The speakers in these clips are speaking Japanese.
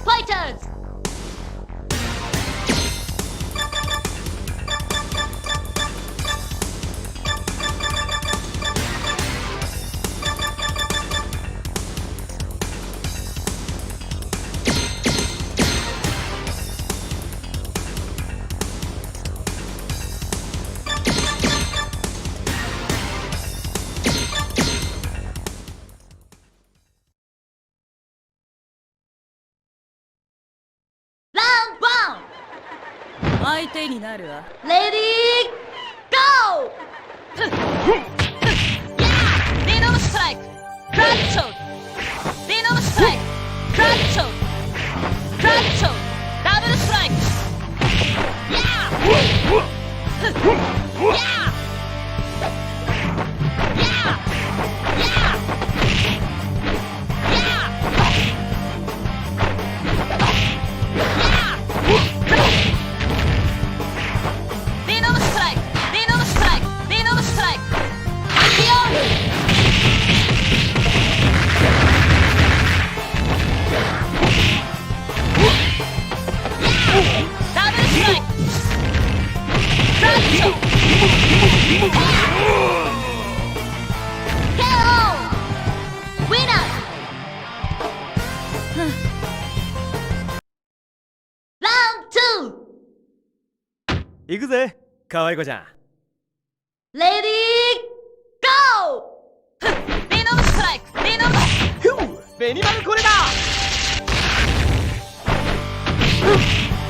Fighters! Round 1! 相手になるわ。 Ready, go! Yeah! Venom Strike! Crowd Choke! Venom Strike! Crowd Choke! Crowd Choke! Double Strike! Yeah! Yeah! Yeah! Yeah! Yeah! Venom Strike! Venom Strike! Venom Strike! Double Strike! Crowd Choke! KO! Winner! Round 2! 行くぜ可愛い子ちゃん。 Ready, go! Venom Strike! Venom Strike! ベニマルこれだ。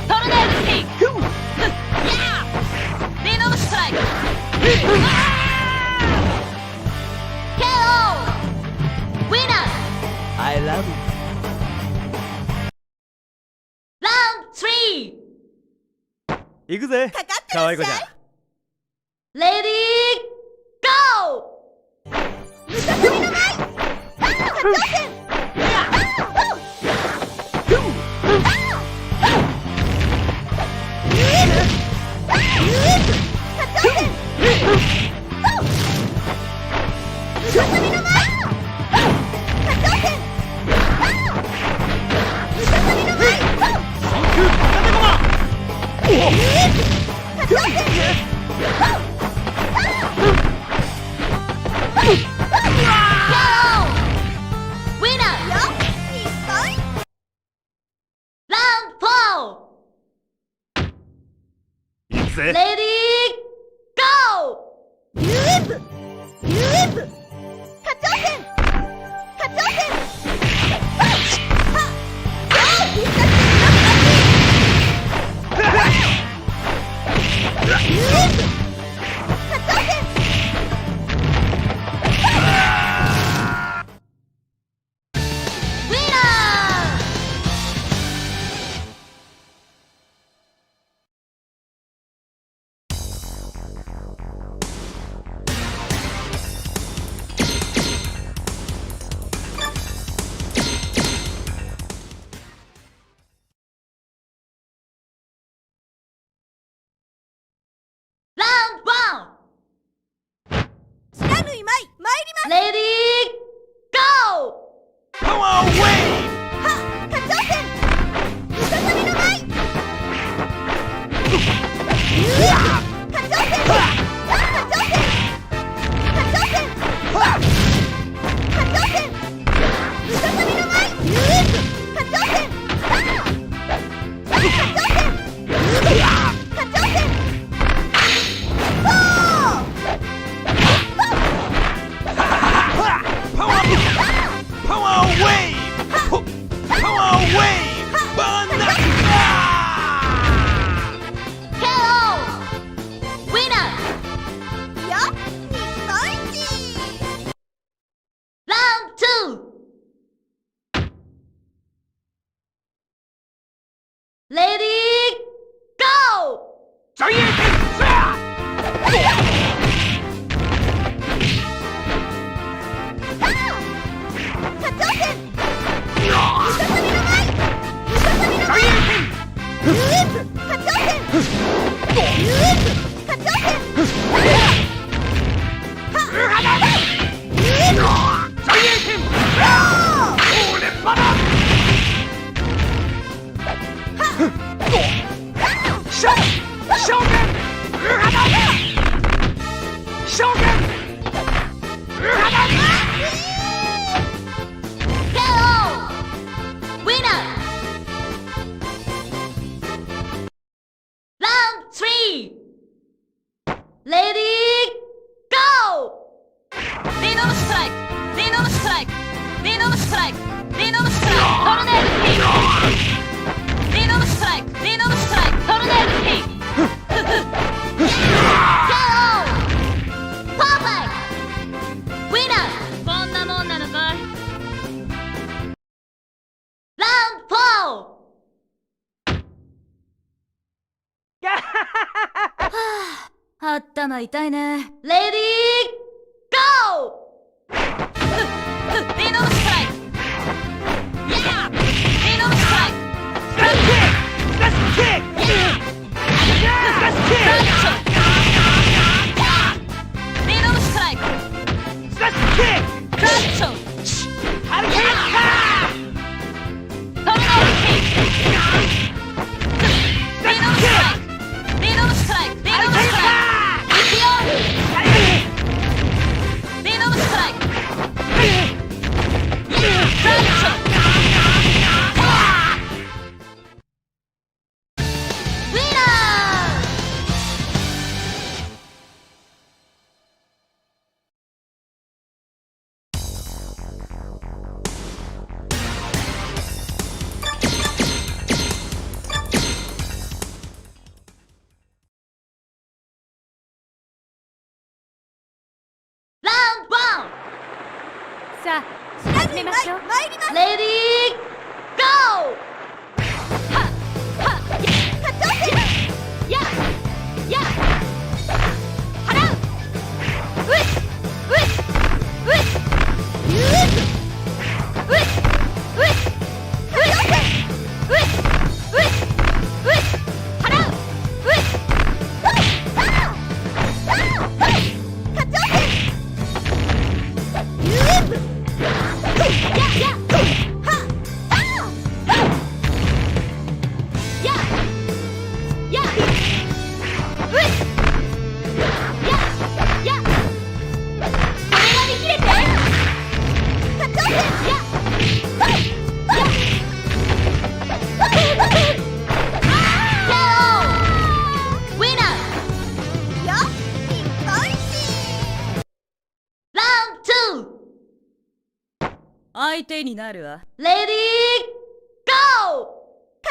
Tornado Kick! Yeah! Venom Strike! KO! Winner! I love you. Round 3! 行くぜ可愛い子ちゃん。 Ready, go! 行くぜ。 Ready, go! こ Winner! Round 3! Ready, go! リノムストライクリノムストライクリノムストライクリノムストライクトルネードキーリノムストライクリノムストライクトルネードキー KO! Perfect! Winner! こんなもんなのかい Round 4! 頭痛いね Ready, go! リノムストライクリノムストライクリノムストライククラッショントルネードキーリノムストライクリノムストライクリノムストライクいくよリノムストライククラッションRound 1! さあ始めましょう Ready, go! やや払ううっうっうっゆっうっうっうっうっうっうっ払ううっ相手になるわ Ready, go!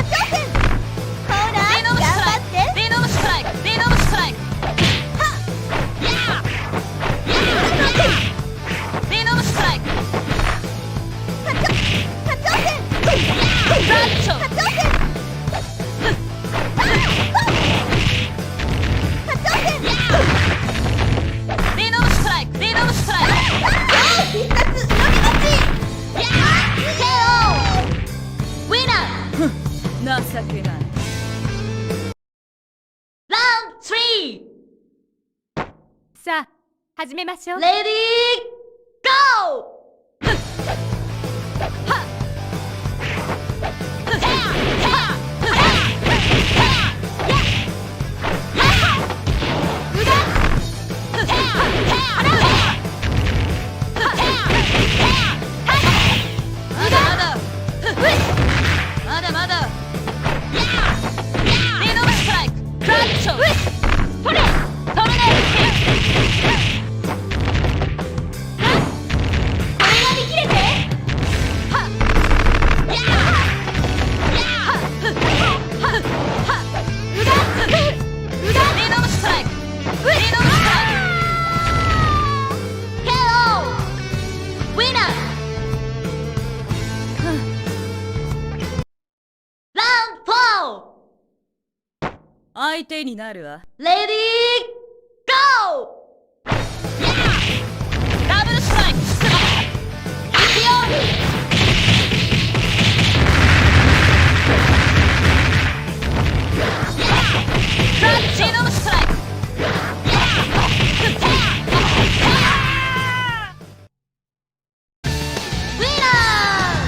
リノムストライクリノムストライクリノムストライクリノムストライククラッションリノムストライクリノムストライク KO! Winner! 情けない Round 3! さあ始めましょう Ready, go! まだまだリノムストライククラッショントルネードキー相手になるわ。レディーゴー。ダブルストライク。いくよ。クラッチのストライク。ウィナー。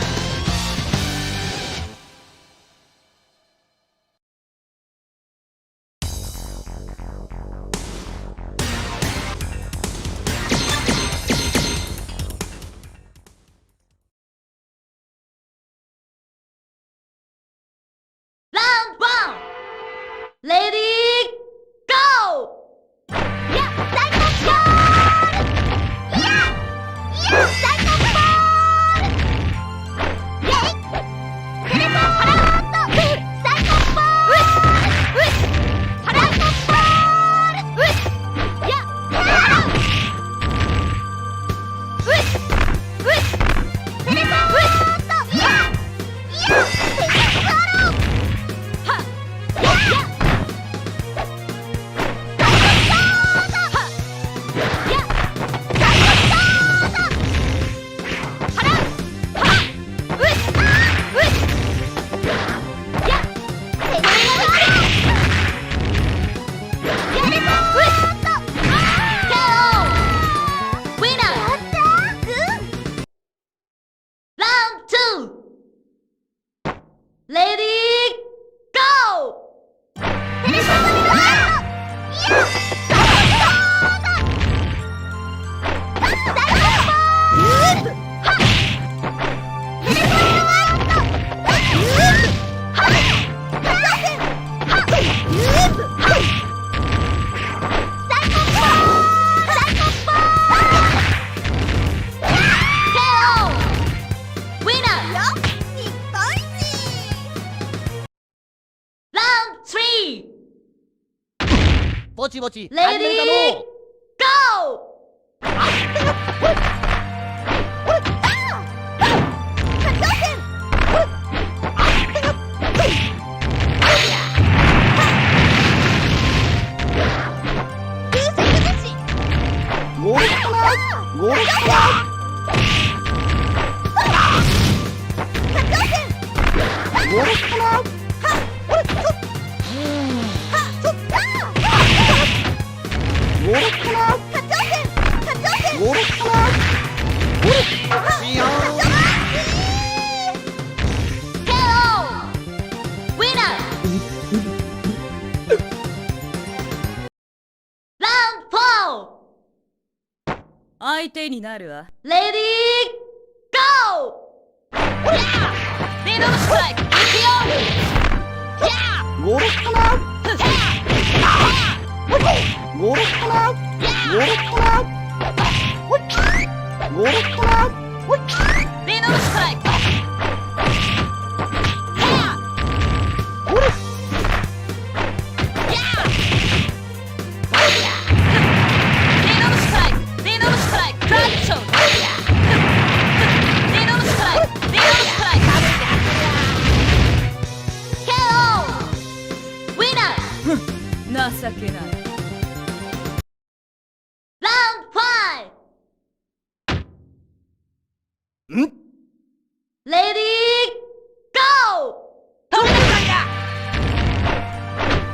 ぼちぼちレディーゴ相手になるわ。レディーゴーリノのストライクいくよ。リノのストライク情けない。ラウンド5。レディーゴー取れなかっ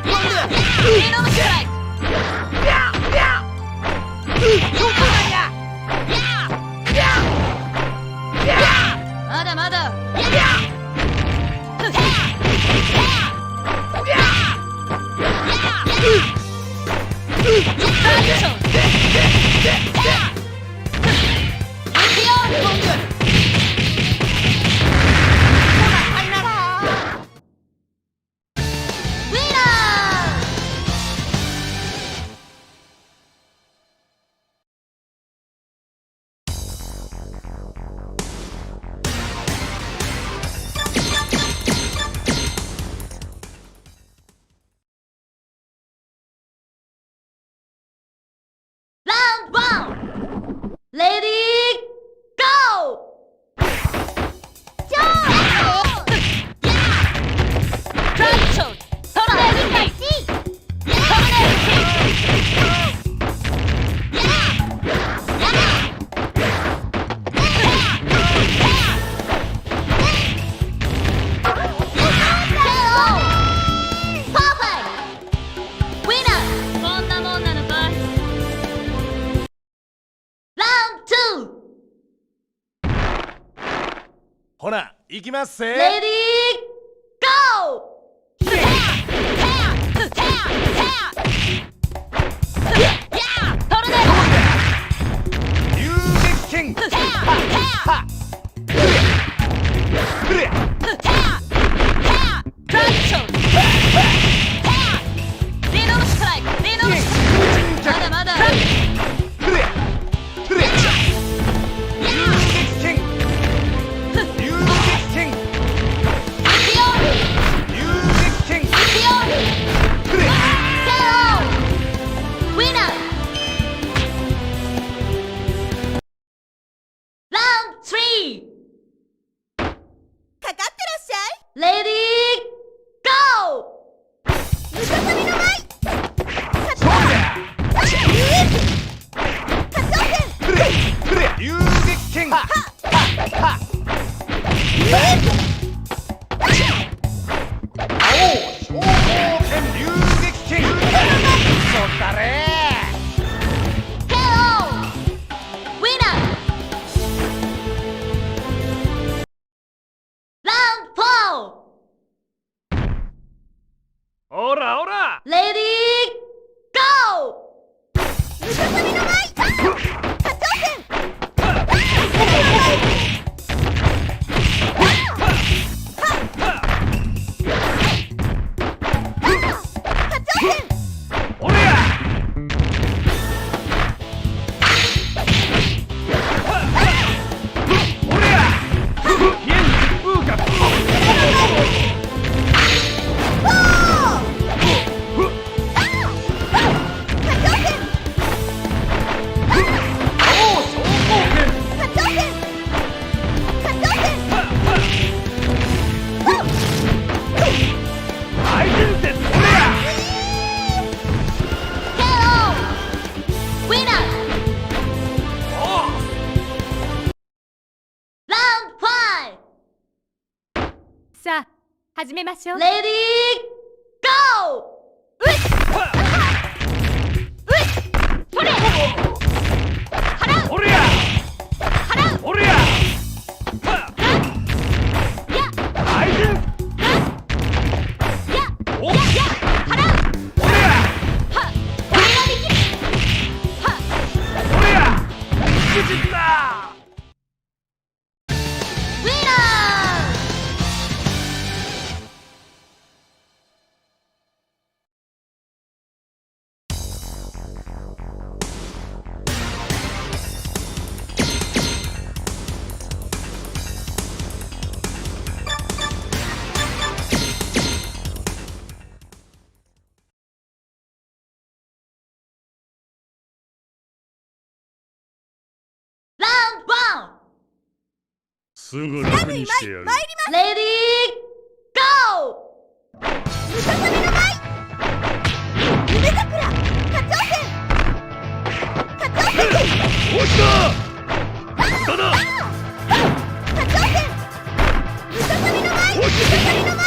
たリノのストライクまだまだレディーゴほな行きますせ。レディーゴ遊撃剣まだまだレディーゴ遊撃剣オラオラレディーゴおりゃおりゃ始めましょう。レディーゴー。それ。払う。おりゃ払う。おりゃ大変お払う。おりゃはこれができる。はおりゃ無事だウィナー。ラウンドワン。すぐ楽にしてやる。レディーゴー。ムササビの舞。夢桜。課長戦。課長戦。落ちた無駄だ課長戦。ムササビの舞。ムササビの舞。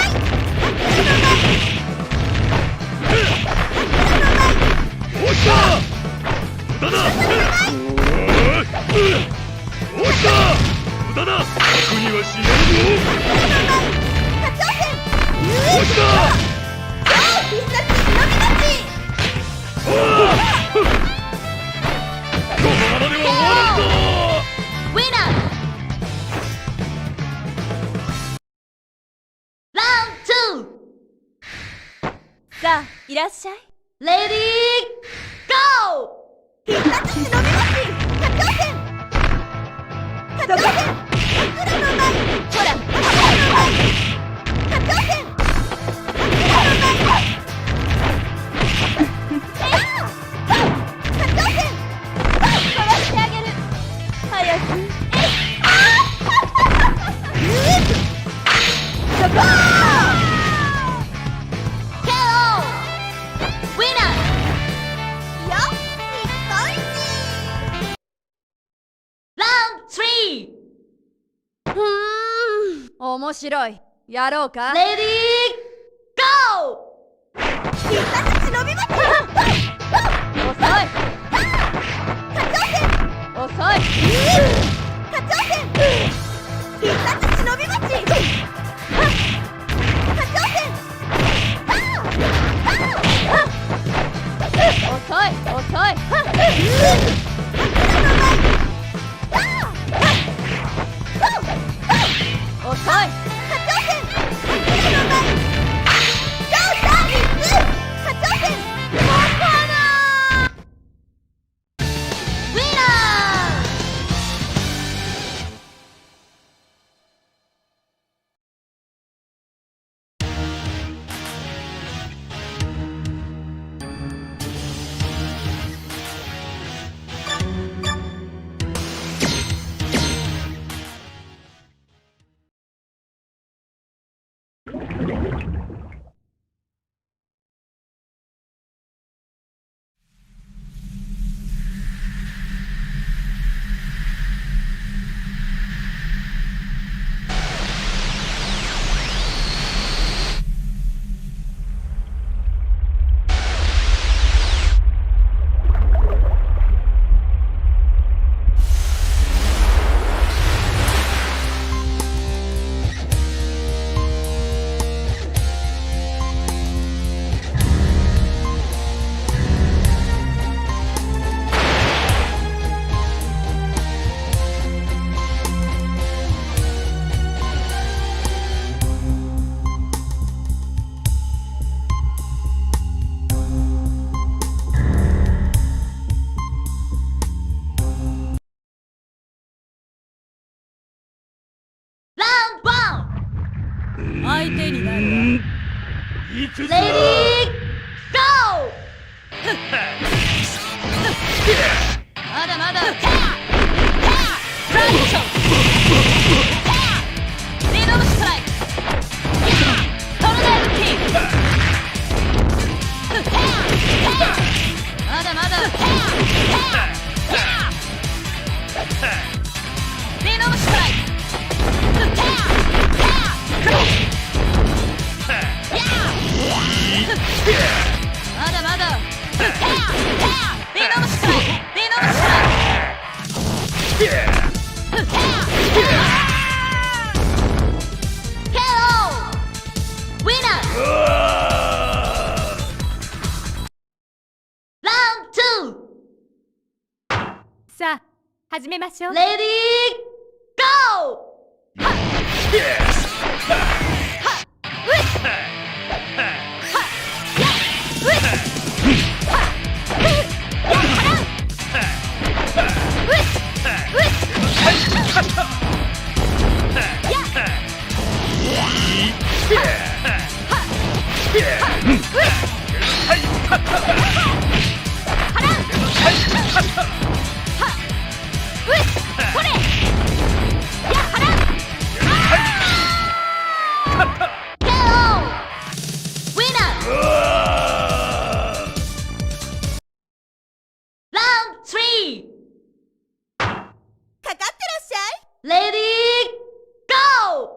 落ちた無駄だ落ちた無駄だ楽にはしないぞ課長戦。落ちた超必殺忍び勝ち。このままでは終わらんぞウィナー。ラウンドツさあ、いらっしゃい。ー。レディーゴー。必殺忍び勝ち。課長戦。課長戦。桜の舞。ほら。課長戦。桜の舞。課長戦。殺してあげる。早く。そこ。KO。ウィナー。よっ、日本一。ラウンドスリ面白い。やろうか。ー。レディーゴー。必殺忍び待ち。遅い。課長戦。遅い。課長戦。必殺忍び待ち。課長戦。遅い。遅い。遅い。課長戦。桜の舞。超サービス。課長戦。バカな。ウィナー。相手になるわ。行くぞレディーゴまだまだ。ー。トランジション。リノムストライク。トルネードキング。まだまだ。リノムストライク。さあ始めましょう。レディーゴーレディーゴー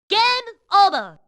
Game over!